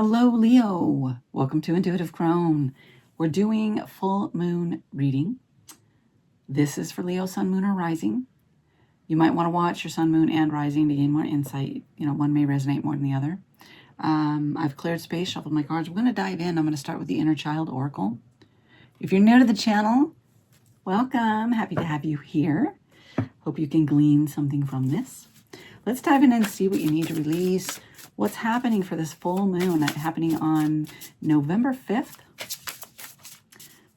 Hello, Leo. Welcome to Intuitive Crone. We're doing full moon reading. This is for Leo, sun, moon, or rising. You might want to watch your sun, moon, and rising to gain more insight. You know, one may resonate more than the other. I've cleared space, shuffled my cards. We're going to dive in. I'm going to start with the Inner Child Oracle. If you're new to the channel, welcome. Happy to have you here. Hope you can glean something from this. Let's dive in and see what you need to release. What's happening for this full moon happening on November 5th?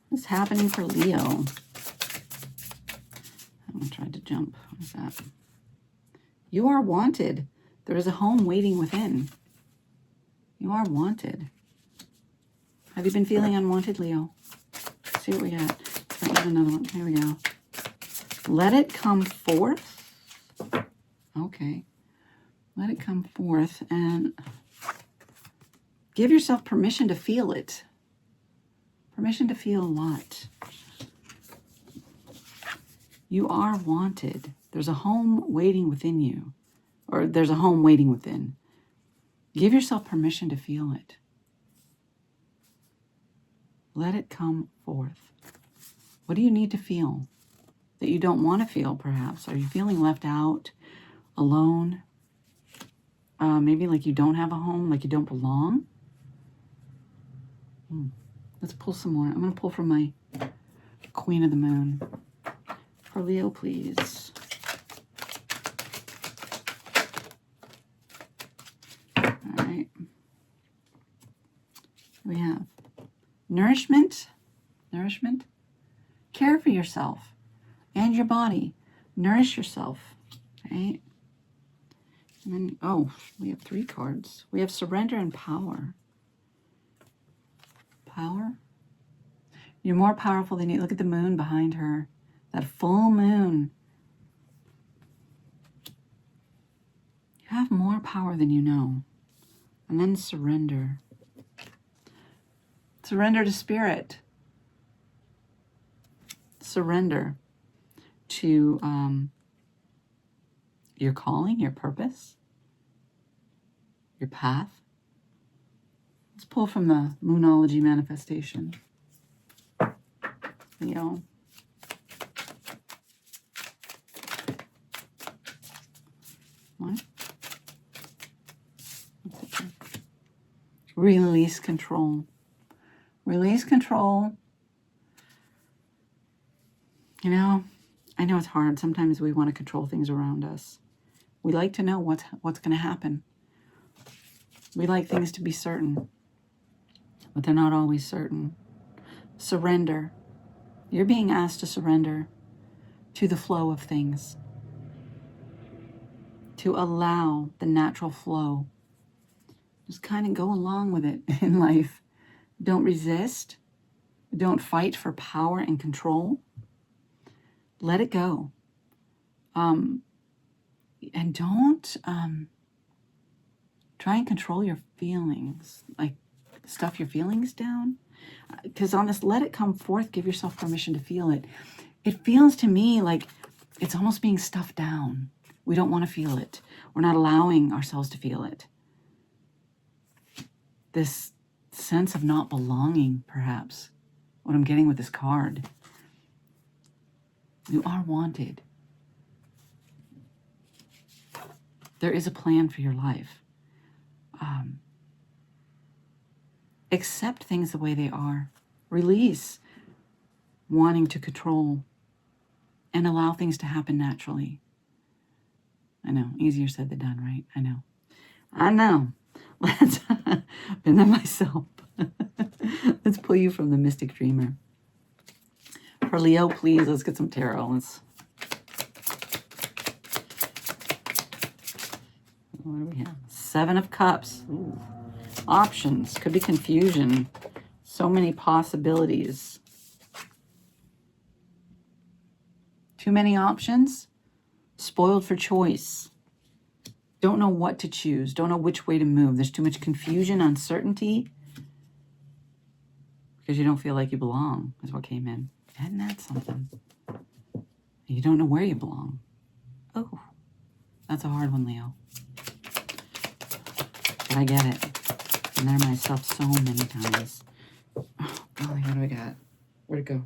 What's happening for Leo? I tried to jump. What is that? You are wanted. There is a home waiting within. You are wanted. Have you been feeling unwanted, Leo? Let's see what we got. Start with another one. Here we go. Let it come forth. Okay. Let it come forth and give yourself permission to feel it. Permission to feel a lot. You are wanted. There's a home waiting within you. Or there's a home waiting within. Give yourself permission to feel it. Let it come forth. What do you need to feel that you don't want to feel, perhaps? Are you feeling left out, alone? Maybe like you don't have a home, like you don't belong. Let's pull some more. I'm going to pull from my Queen of the Moon. For Leo, please. All right. We have nourishment. Nourishment. Care for yourself and your body. Nourish yourself. Right? And then, oh, we have 3 cards. We have surrender and power. Power. You're more powerful than you. Look at the moon behind her. That full moon. You have more power than you know. And then surrender. Surrender to spirit. Surrender to your calling, your purpose, your path. Let's pull from the Moonology manifestation. Leo. What? Release control. Release control. You know, I know it's hard. Sometimes we want to control things around us. We like to know what's going to happen. We like things to be certain, but they're not always certain. Surrender. You're being asked to surrender to the flow of things, to allow the natural flow. Just kind of go along with it in life. Don't resist. Don't fight for power and control. Let it go. And don't try and control your feelings, like stuff your feelings down. Because on this, let it come forth, give yourself permission to feel it. It feels to me like it's almost being stuffed down. We don't want to feel it. We're not allowing ourselves to feel it. This sense of not belonging, perhaps, what I'm getting with this card. You are wanted. There is a plan for your life. Accept things the way they are. Release wanting to control and allow things to happen naturally. I know, easier said than done, right? I know. I know. Let's been there myself. Let's pull you from the Mystic Dreamer. For Leo, please, let's get some tarot. What do we have? 7 of Cups. Ooh. Options. Could be confusion. So many possibilities. Too many options. Spoiled for choice. Don't know what to choose. Don't know which way to move. There's too much confusion, uncertainty. Because you don't feel like you belong, is what came in. Isn't that something? You don't know where you belong. Oh, that's a hard one, Leo. But I get it. been there myself so many times. Oh, golly, what do we got? Where'd it go?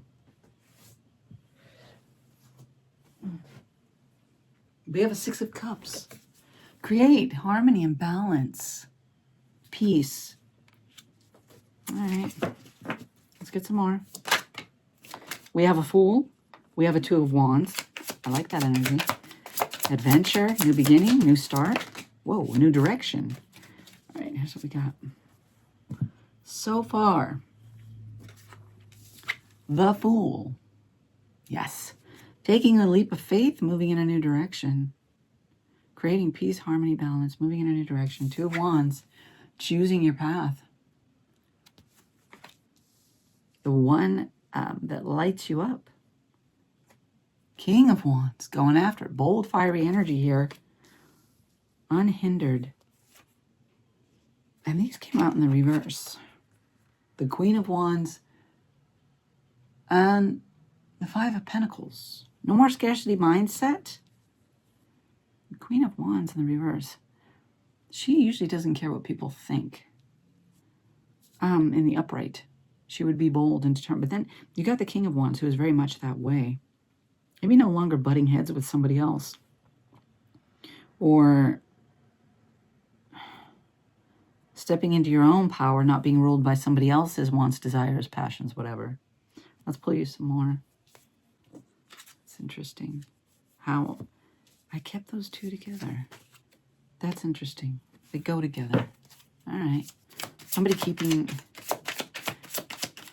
We have a 6 of Cups. Create harmony and balance. Peace. All right. Let's get some more. We have a Fool. We have a 2 of Wands. I like that energy. Adventure, new beginning, new start. Whoa, a new direction. All right, here's what we got. So far, the Fool. Yes. Taking a leap of faith, moving in a new direction. Creating peace, harmony, balance, moving in a new direction. 2 of Wands, choosing your path. The one that lights you up. King of Wands, going after it. Bold, fiery energy here. Unhindered. And these came out in the reverse. The Queen of Wands and the 5 of Pentacles. No more scarcity mindset. The Queen of Wands in the reverse. She usually doesn't care what people think. In the upright, she would be bold and determined. But then you got the King of Wands, who is very much that way. Maybe no longer butting heads with somebody else. Or stepping into your own power, not being ruled by somebody else's wants, desires, passions, whatever. Let's pull you some more. It's interesting how I kept those 2 together. That's interesting. They go together. All right. Somebody keeping...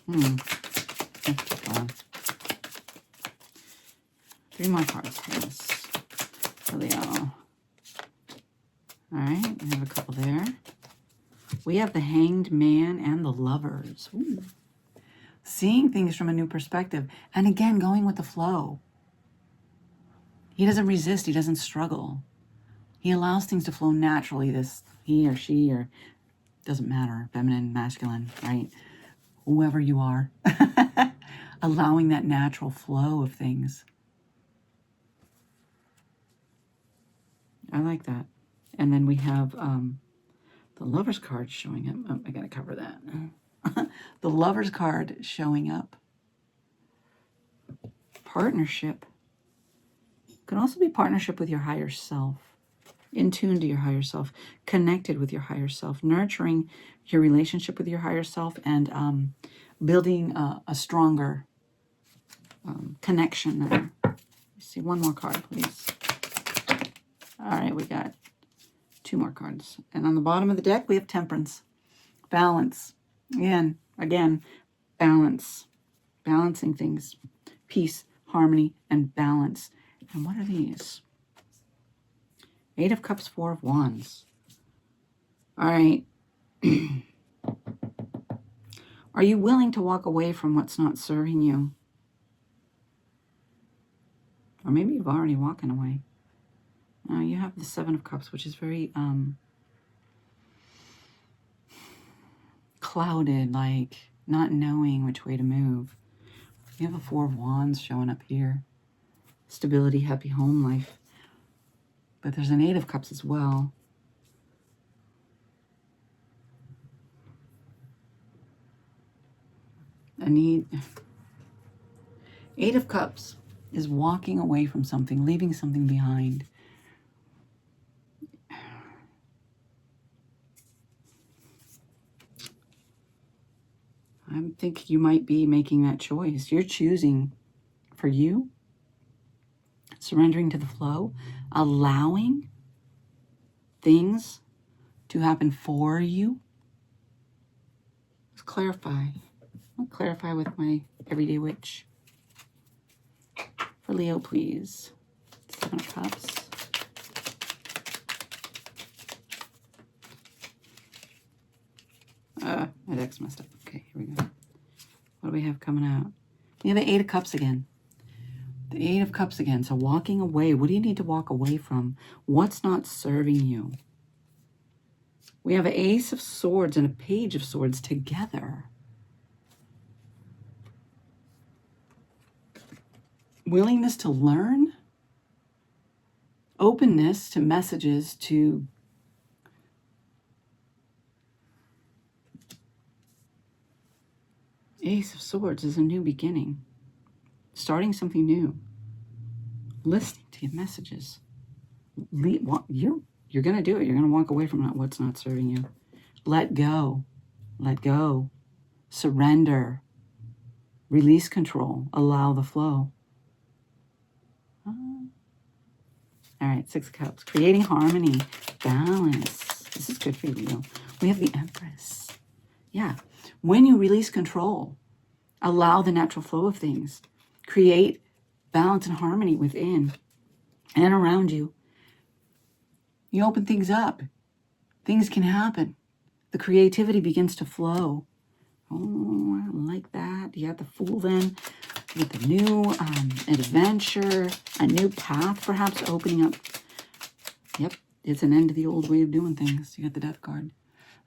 Let's keep going. 3 more cards, please. For Leo. All right. We have a couple there. We have the Hanged Man and the Lovers. Ooh. Seeing things from a new perspective. And again, going with the flow. He doesn't resist. He doesn't struggle. He allows things to flow naturally. He or she, or doesn't matter. Feminine, masculine, right? Whoever you are. Allowing that natural flow of things. I like that. And then we have the Lover's card showing up. Oh, I got to cover that. The Lover's card showing up. Partnership. Could also be partnership with your higher self. In tune to your higher self. Connected with your higher self. Nurturing your relationship with your higher self. And building a stronger connection there. Let's see, one more card, please. All right, we got 2 more cards. And on the bottom of the deck, we have Temperance. Balance. Again, balance. Balancing things. Peace, harmony, and balance. And what are these? 8 of Cups, 4 of Wands. All right. Are you willing to walk away from what's not serving you? Or maybe you've already walked away. You have the 7 of Cups, which is very clouded, like not knowing which way to move. You have a 4 of Wands showing up here. Stability, happy home life. But there's an 8 of Cups as well. A need. 8 of Cups is walking away from something, leaving something behind. I think you might be making that choice. You're choosing for you, surrendering to the flow, allowing things to happen for you. Let's clarify. I'll clarify with my everyday witch. For Leo, please. 7 of Cups. My deck's messed up. Okay, here we go. What do we have coming out? We have the 8 of Cups again. The 8 of Cups again. So walking away. What do you need to walk away from? What's not serving you? We have an Ace of Swords and a Page of Swords together. Willingness to learn. Openness to messages, to Ace of Swords is a new beginning. Starting something new. Listening to your messages. You're going to do it. You're going to walk away from what's not serving you. Let go. Let go. Surrender. Release control. Allow the flow. All right, Six of Cups. Creating harmony. Balance. This is good for you, Leo. We have the Empress. Yeah. When you release control, allow the natural flow of things. Create balance and harmony within and around you. You open things up. Things can happen. The creativity begins to flow. Oh, I like that. You got the Fool then with the new adventure, a new path perhaps opening up. Yep, it's an end to the old way of doing things. You got the Death card.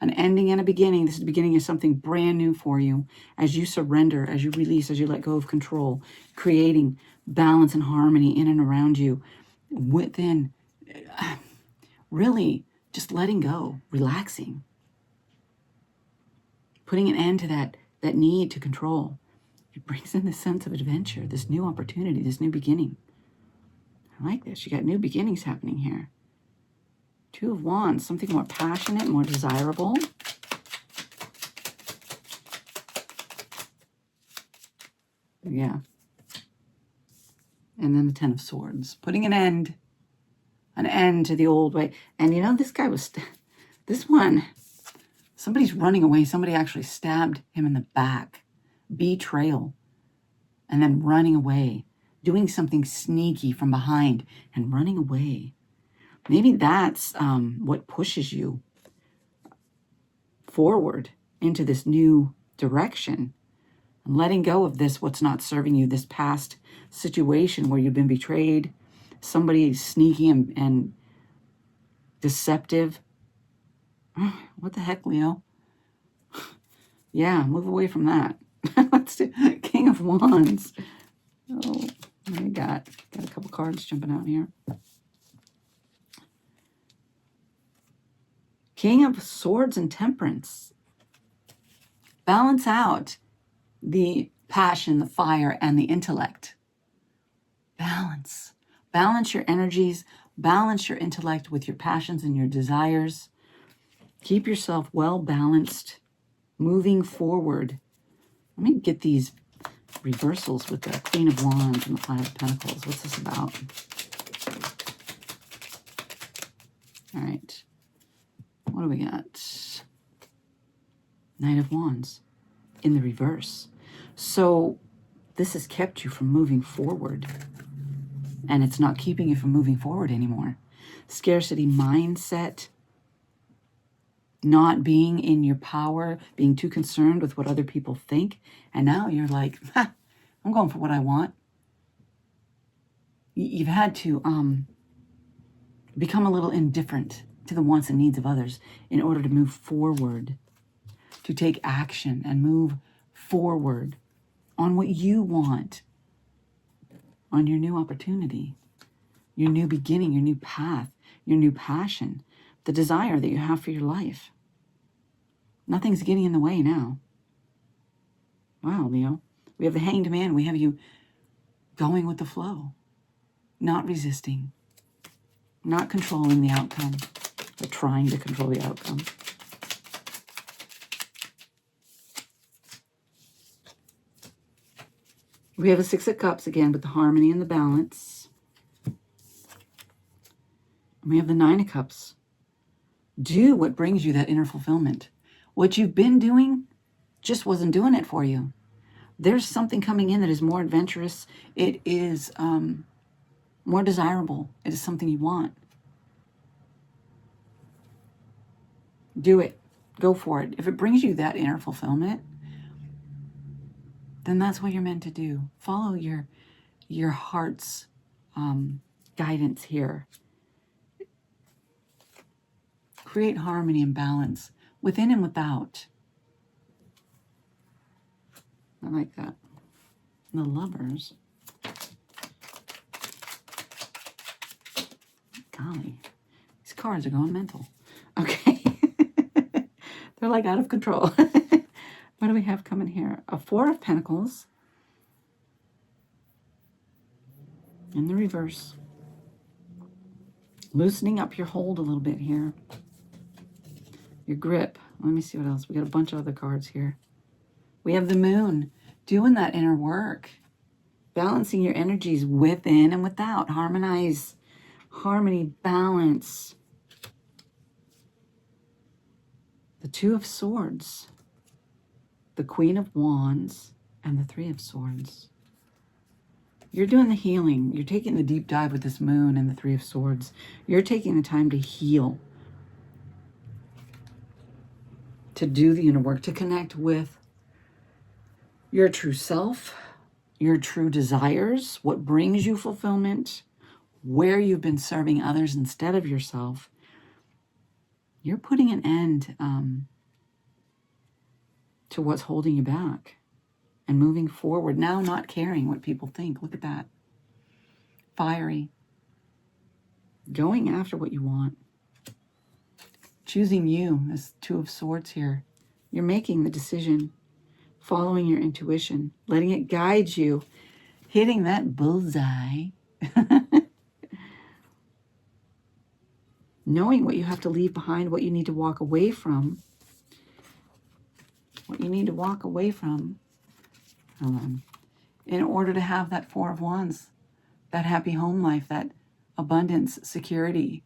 An ending and a beginning. This is the beginning of something brand new for you. As you surrender, as you release, as you let go of control, creating balance and harmony in and around you. Within, really just letting go, relaxing. Putting an end to that need to control. It brings in this sense of adventure, this new opportunity, this new beginning. I like this. You got new beginnings happening here. Two of Wands, something more passionate, more desirable. Yeah. And then the Ten of Swords, putting an end to the old way. And you know, this guy was, this one, somebody's running away. Somebody actually stabbed him in the back. Betrayal. And then running away. Doing something sneaky from behind and running away. Maybe that's what pushes you forward into this new direction. And letting go of this, what's not serving you, this past situation where you've been betrayed. Somebody sneaky and deceptive. What the heck, Leo? Yeah, move away from that. Let's do King of Wands. Oh, what do we got? Got a couple cards jumping out here. King of Swords and Temperance. Balance out the passion, the fire, and the intellect. Balance. Balance your energies. Balance your intellect with your passions and your desires. Keep yourself well balanced, moving forward. Let me get these reversals with the Queen of Wands and the Five of Pentacles. What's this about? All right. What do we got? Knight of Wands in the reverse. So this has kept you from moving forward. And it's not keeping you from moving forward anymore. Scarcity mindset. Not being in your power. Being too concerned with what other people think. And now you're like, I'm going for what I want. You've had to become a little indifferent to the wants and needs of others in order to move forward, to take action and move forward on what you want, on your new opportunity, your new beginning, your new path, your new passion, the desire that you have for your life. Nothing's getting in the way now. Wow, Leo. We have the Hanged Man. We have you going with the flow, not resisting, not controlling the outcome. Or trying to control the outcome. We have a Six of Cups again with the harmony and the balance. And we have the Nine of Cups. Do what brings you that inner fulfillment. What you've been doing just wasn't doing it for you. There's something coming in that is more adventurous. It is more desirable. It is something you want. Do it. Go for it. If it brings you that inner fulfillment, then that's what you're meant to do. Follow your heart's guidance here. Create harmony and balance within and without. I like that. And the Lovers. Golly, these cards are going mental. Okay. They're like out of control. What do we have coming here? A Four of Pentacles in the reverse. Loosening up your hold a little bit here. Your grip. Let me see what else. We got a bunch of other cards here. We have the Moon doing that inner work. Balancing your energies within and without. Harmonize. Harmony, balance. The Two of Swords. The Queen of Wands. And the Three of Swords. You're doing the healing. You're taking the deep dive with this Moon and the Three of Swords. You're taking the time to heal. To do the inner work. To connect with your true self. Your true desires. What brings you fulfillment. Where you've been serving others instead of yourself. You're putting an end to what's holding you back. And moving forward. Now not caring what people think. Look at that. Fiery. Going after what you want. Choosing you. This Two of Swords here. You're making the decision. Following your intuition. Letting it guide you. Hitting that bullseye. Knowing what you have to leave behind. What you need to walk away from. What you need to walk away from. In order to have that Four of Wands, that happy home life, that abundance, security.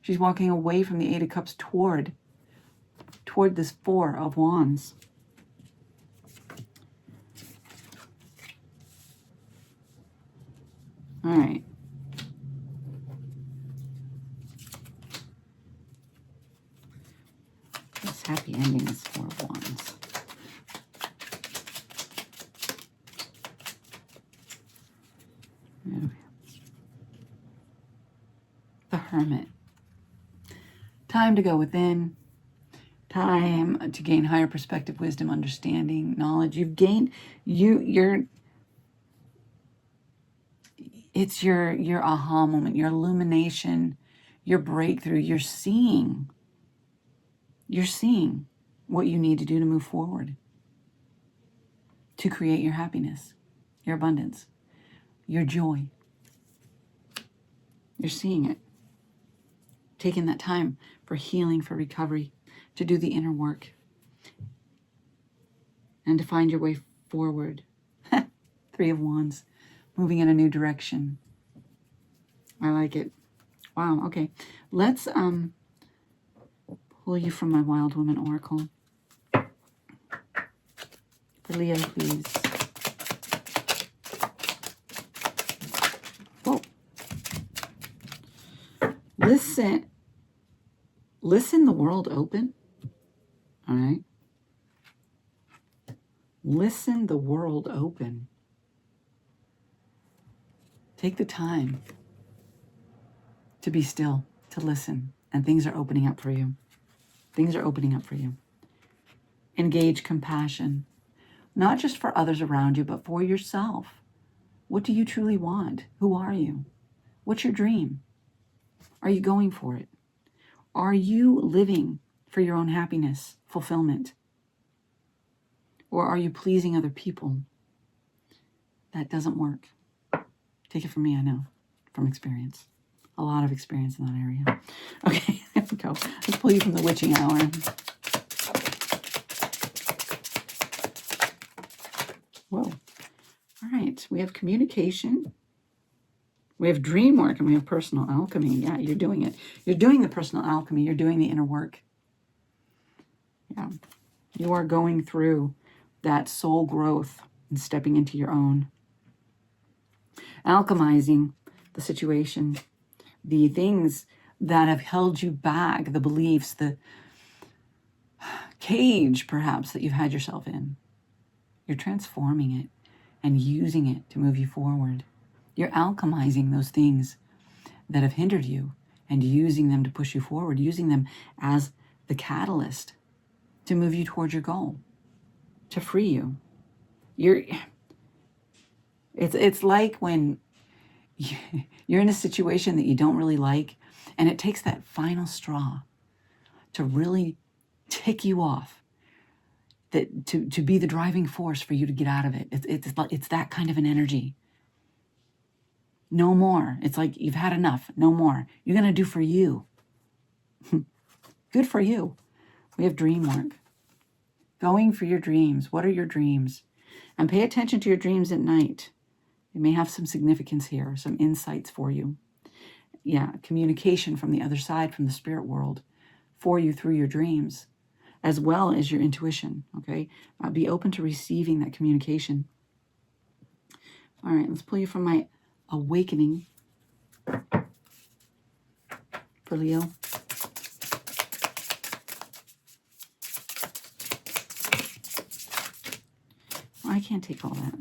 She's walking away from the Eight of Cups toward this Four of Wands. All right. This happy ending is Four of Wands. The Hermit. Time to go within. Time to gain higher perspective, wisdom, understanding, knowledge. You've gained, it's your aha moment, your illumination, your breakthrough. You're seeing what you need to do to move forward. To create your happiness, your abundance, your joy. You're seeing it. Taking that time for healing, for recovery, to do the inner work. And to find your way forward. Three of Wands. Moving in a new direction. I like it. Wow, okay. Let's pull you from my Wild Woman Oracle. For Leo, please. Whoa. Listen the world open. All right. Listen the world open. Take the time to be still, to listen, and things are opening up for you. Things are opening up for you. Engage compassion, not just for others around you, but for yourself. What do you truly want? Who are you? What's your dream? Are you going for it? Are you living for your own happiness, fulfillment? Or are you pleasing other people? That doesn't work. Take it from me, I know, from experience. A lot of experience in that area. Okay, there we go. Let's pull you from the witching hour. Whoa. All right, we have communication. We have dream work, and we have personal alchemy. Yeah, you're doing it. You're doing the personal alchemy. You're doing the inner work. Yeah, you are going through that soul growth and stepping into your own. Alchemizing the situation, the things that have held you back, the beliefs, the cage, perhaps, that you've had yourself in. You're transforming it and using it to move you forward. You're alchemizing those things that have hindered you and using them to push you forward, using them as the catalyst to move you towards your goal, to free you. It's like when you're in a situation that you don't really like, and it takes that final straw to really tick you off. that to be the driving force for you to get out of it. It's that kind of an energy. No more. It's like you've had enough. No more. You're going to do for you. Good for you. We have dream work. Going for your dreams. What are your dreams? And pay attention to your dreams at night. It may have some significance here, some insights for you. Yeah, communication from the other side, from the spirit world, for you through your dreams, as well as your intuition, okay? Be open to receiving that communication. All right, let's pull you from my awakening for Leo. I can't take all that.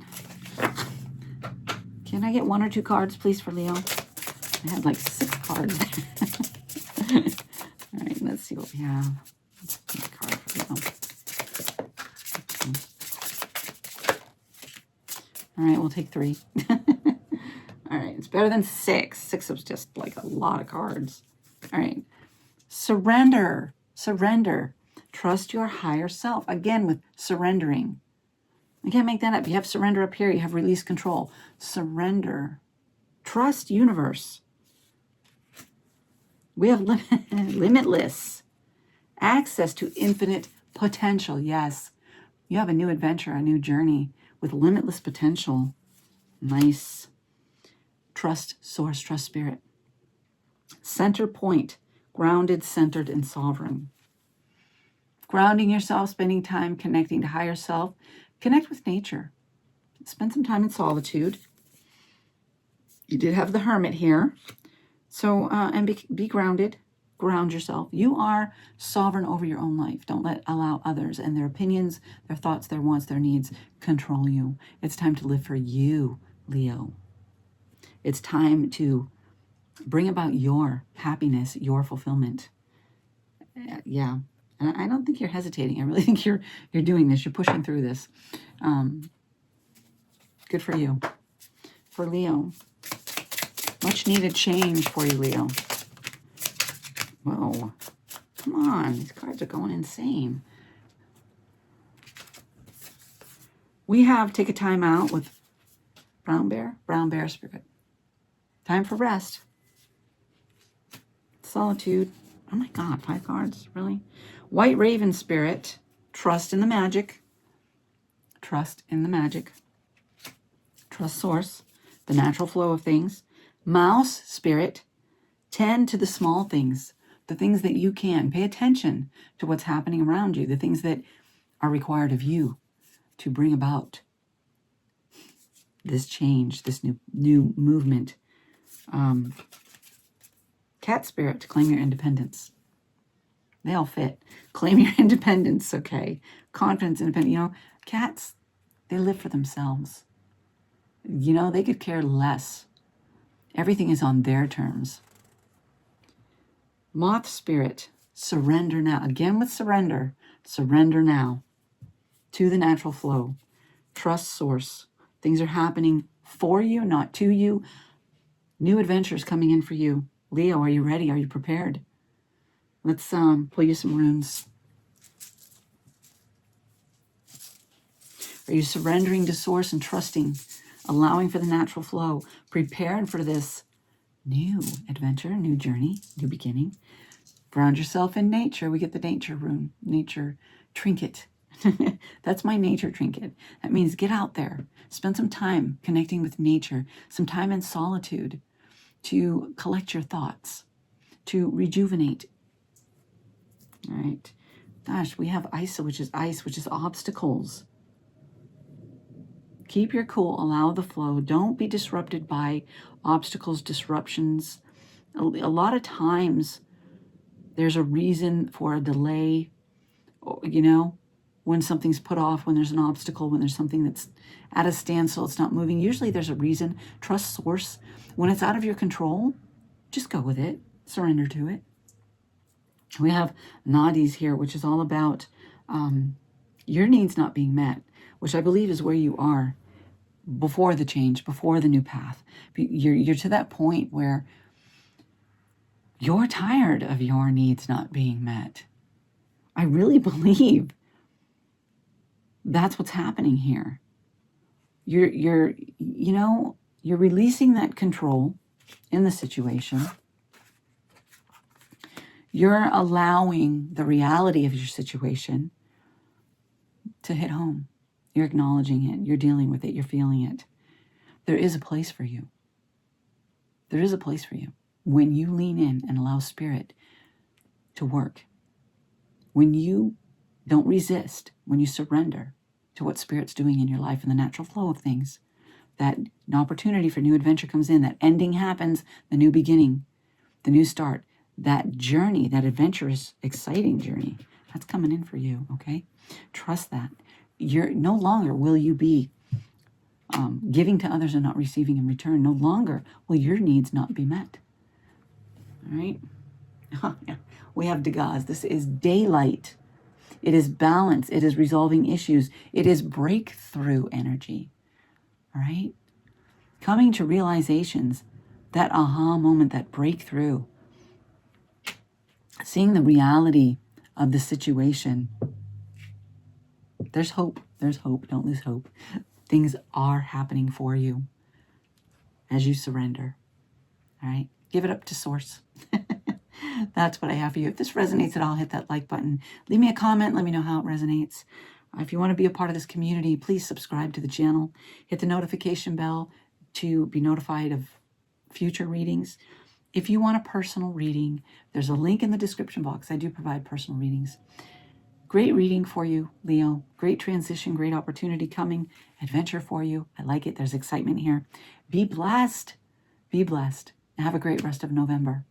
Can I get 1 or 2 cards, please, for Leo? I had like 6 cards. All right, let's see what we have. Let's get a card for Leo. All right, we'll take 3. All right, it's better than 6. 6 was just like a lot of cards. All right, surrender. Surrender. Trust your higher self. Again, with surrendering. I can't make that up. You have surrender up here. You have release control. Surrender. Trust universe. We have limitless access to infinite potential. Yes. You have a new adventure, a new journey with limitless potential. Nice. Trust source, trust spirit. Center point. Grounded, centered, and sovereign. Grounding yourself, spending time connecting to higher self. Connect with nature. Spend some time in solitude. You did have the hermit here. So, and be grounded. Ground yourself. You are sovereign over your own life. Don't allow others and their opinions, their thoughts, their wants, their needs control you. It's time to live for you, Leo. It's time to bring about your happiness, your fulfillment. Yeah. And I don't think you're hesitating. I really think you're doing this. You're pushing through this. Good for you. For Leo. Much needed change for you, Leo. Whoa. Come on. These cards are going insane. We have take a time out with brown bear spirit. Time for rest. Solitude. Oh my God, 5 cards, really? White raven spirit, trust in the magic. Trust in the magic. Trust source, the natural flow of things. Mouse spirit, tend to the small things, the things that you can. Pay attention to what's happening around you, the things that are required of you to bring about this change, this new movement. Cat spirit, to claim your independence. They all fit. Claim your independence, okay? Confidence, independence. You know, cats, they live for themselves. You know, they could care less. Everything is on their terms. Moth spirit, surrender now. Again with surrender. Surrender now to the natural flow. Trust source. Things are happening for you, not to you. New adventures coming in for you. Leo, are you ready? Are you prepared? Let's pull you some runes. Are you surrendering to source and trusting, allowing for the natural flow, prepared for this new adventure, new journey, new beginning? Ground yourself in nature. We get the nature rune, nature trinket. That's my nature trinket. That means get out there, spend some time connecting with nature, some time in solitude to collect your thoughts, to rejuvenate. All right. Gosh, we have ISA, which is ice, which is obstacles. Keep your cool. Allow the flow. Don't be disrupted by obstacles, disruptions. A lot of times there's a reason for a delay, you know, when something's put off, when there's an obstacle, when there's something that's at a standstill, it's not moving. Usually there's a reason. Trust source. When it's out of your control, just go with it. Surrender to it. We have nadis here, which is all about your needs not being met, which I believe is where you are before the change, before the new path. You're to that point where you're tired of your needs not being met. I really believe That's what's happening here. You're releasing that control in the situation. You're allowing the reality of your situation to hit home. You're acknowledging it. You're dealing with it. You're feeling it. There is a place for you. There is a place for you when you lean in and allow Spirit to work. When you don't resist, when you surrender to what Spirit's doing in your life and the natural flow of things, that an opportunity for new adventure comes in, that ending happens, the new beginning, the new start, that journey, that adventurous, exciting journey, that's coming in for you, okay? Trust that. No longer will you be giving to others and not receiving in return. No longer will your needs not be met. All right? We have Degas. This is daylight. It is balance. It is resolving issues. It is breakthrough energy. All right? Coming to realizations, that aha moment, that breakthrough. Seeing the reality of the situation. There's hope. There's hope. Don't lose hope. Things are happening for you as you surrender. All right? Give it up to Source. That's what I have for you. If this resonates at all, hit that like button. Leave me a comment. Let me know how it resonates. If you want to be a part of this community, please subscribe to the channel. Hit the notification bell to be notified of future readings. If you want a personal reading, there's a link in the description box. I do provide personal readings. Great reading for you, Leo. Great transition, great opportunity coming. Adventure for you. I like it. There's excitement here. Be blessed. Be blessed. And have a great rest of November.